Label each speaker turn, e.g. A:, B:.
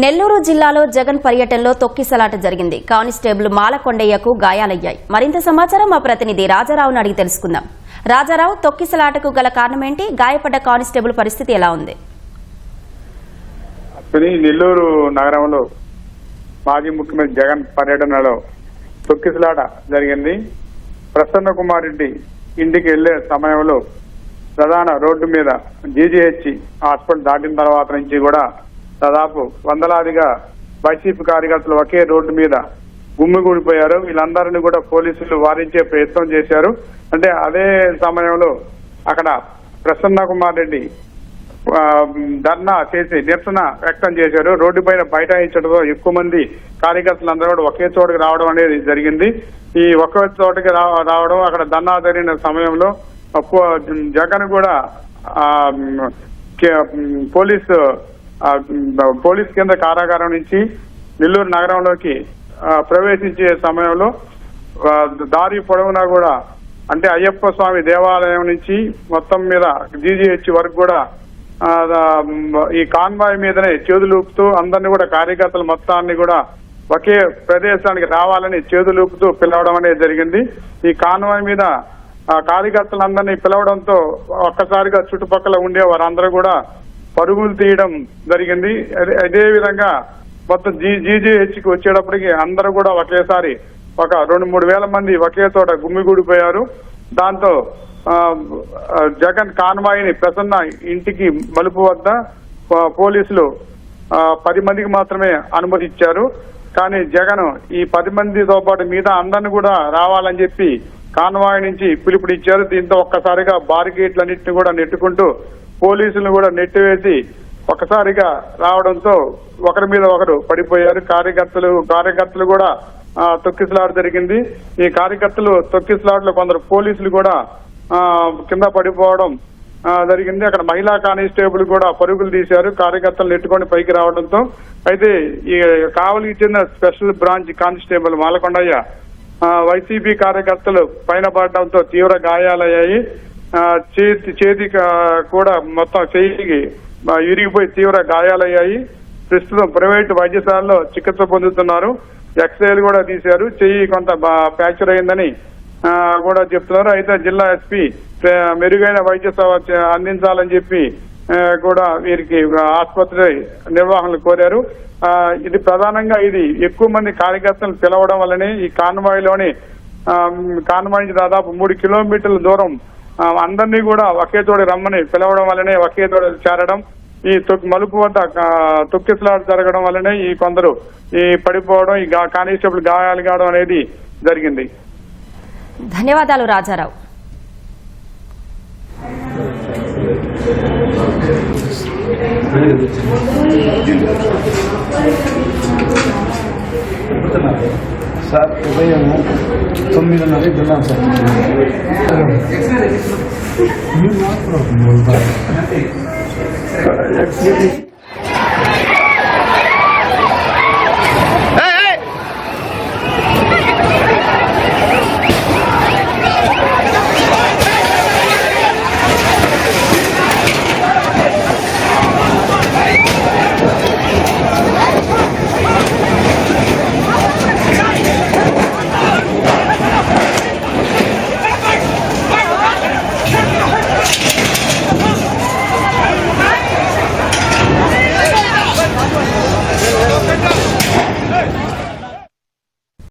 A: నెల్లూరు జిల్లాలో జగన్ పర్యటనలో తొక్కిసలాట జరిగింది. కానిస్టేబుల్ మాలకొండయ్యకు గాయాలయ్యాయి. మరింత సమాచారం మా ప్రతినిధి రాజారావును అడిగి తెలుసుకుందాం. రాజారావు, తొక్కిసలాటకు గల కారణమేంటి? గాయపడ్డ కానిస్టేబుల్ పరిస్థితి ఎలా ఉంది?
B: నెల్లూరు నగరంలో మాజీ ముఖ్యమంత్రి జగన్ పర్యటనలో తొక్కిసలాట జరిగింది. ప్రసన్న కుమార్ రెడ్డి ఇంటికి వెళ్లే సమయంలో ప్రధాన రోడ్డు మీద జీజీహెచ్ హాస్పిటల్ దాటిన తర్వాత నుంచి కూడా దాదాపు వందలాదిగా వైసీపీ కార్యకర్తలు ఒకే రోడ్డు మీద గుమ్మిగూడిపోయారు. వీళ్ళందరినీ కూడా పోలీసులు వారించే ప్రయత్నం చేశారు. అంటే అదే సమయంలో అక్కడ ప్రసన్న కుమార్ రెడ్డి ధర్నా చేసి నిరసన వ్యక్తం చేశారు. రోడ్డు పైన బైఠాయించడంతో ఎక్కువ మంది కార్యకర్తలందరూ కూడా ఒకే చోటుకి రావడం అనేది జరిగింది. ఈ ఒకే చోటుకి రావడం అక్కడ ధర్నా జరిగిన సమయంలో జగన్ కూడా పోలీస్ కేంద్ర కారాగారం నుంచి నెల్లూరు నగరంలోకి ప్రవేశించే సమయంలో దారి పొడవునా కూడా అంటే అయ్యప్ప స్వామి దేవాలయం నుంచి మొత్తం మీద జీజీహెచ్ వరకు కూడా ఈ కాన్వాయ్ మీదనే చేతులూపుతూ అందరినీ కూడా కార్యకర్తలు మొత్తాన్ని కూడా ఒకే ప్రదేశానికి రావాలని చేతులూపుతూ పిలవడం అనేది జరిగింది. ఈ కాన్వాయ్ మీద కార్యకర్తలందరినీ పిలవడంతో ఒక్కసారిగా చుట్టుపక్కల ఉండే వారందరూ కూడా పరుగులు తీయడం జరిగింది. అదే విధంగా మొత్తం జీజీహెచ్కి వచ్చేటప్పటికి అందరూ కూడా ఒకేసారి ఒక 2-3 వేల మంది ఒకే చోట గుమ్మిగూడిపోయారు. దాంతో జగన్ కాన్వాయ్ని ప్రసన్న ఇంటికి మలుపు వద్ద పోలీసులు 10 మందికి మాత్రమే అనుమతి ఇచ్చారు. కానీ జగన్ ఈ 10 మందితో పాటు మీద అందరిని కూడా రావాలని చెప్పి కాన్వాయ్ నుంచి పిలుపునిచ్చారు. దీంతో ఒక్కసారిగా బారికేట్లన్నింటినీ కూడా నెట్టుకుంటూ పోలీసులను కూడా నెట్టివేసి ఒక్కసారిగా రావడంతో ఒకరి మీద ఒకరు పడిపోయారు. కార్యకర్తలు కూడా తొక్కిసలాట జరిగింది. ఈ కార్యకర్తలు తొక్కిసలాటలో కొందరు పోలీసులు కూడా కింద పడిపోవడం జరిగింది. అక్కడ మహిళా కానిస్టేబుల్ కూడా పరుగులు తీశారు కార్యకర్తలు నెట్టుకొని పైకి రావడంతో. అయితే ఈ కావలికి చెందిన special branch constable Malakondaiah YCP కార్యకర్తలు పైన పడడంతో తీవ్ర గాయాలయ్యాయి. చేతి కూడా మొత్తం చెయ్యికి ఇరిగిపోయి తీవ్ర గాయాలయ్యాయి. ప్రస్తుతం ప్రైవేటు వైద్యశాలలో చికిత్స పొందుతున్నారు. ఎక్స్రేలు కూడా తీశారు. చెయ్యి కొంత ఫ్రాక్చర్ అయిందని కూడా చెప్తున్నారు. అయితే జిల్లా ఎస్పీ మెరుగైన వైద్య సేవ అందించాలని చెప్పి కూడా వీరికి ఆసుపత్రి నిర్వహణలు కోరారు. ఇది ప్రధానంగా ఎక్కువ మంది కార్యకర్తలను పిలవడం వల్లనే ఈ కాన్వాయ్ నుంచి దాదాపు 3 కిలోమీటర్ల దూరం అందరినీ కూడా ఒకే చోట రమ్మని పిలవడం వల్లనే ఒకే చోట చేరడం, ఈ మలుపు వద్ద తొక్కిసలాట జరగడం వల్లనే ఈ కొందరు పడిపోవడం, ఈ కానిస్టేబుల్ గాయాలు కావడం అనేది జరిగింది.
A: ధన్యవాదాలు రాజారావు.
C: సార్ ఉదయం 9:30 వెళ్ళాం సార్.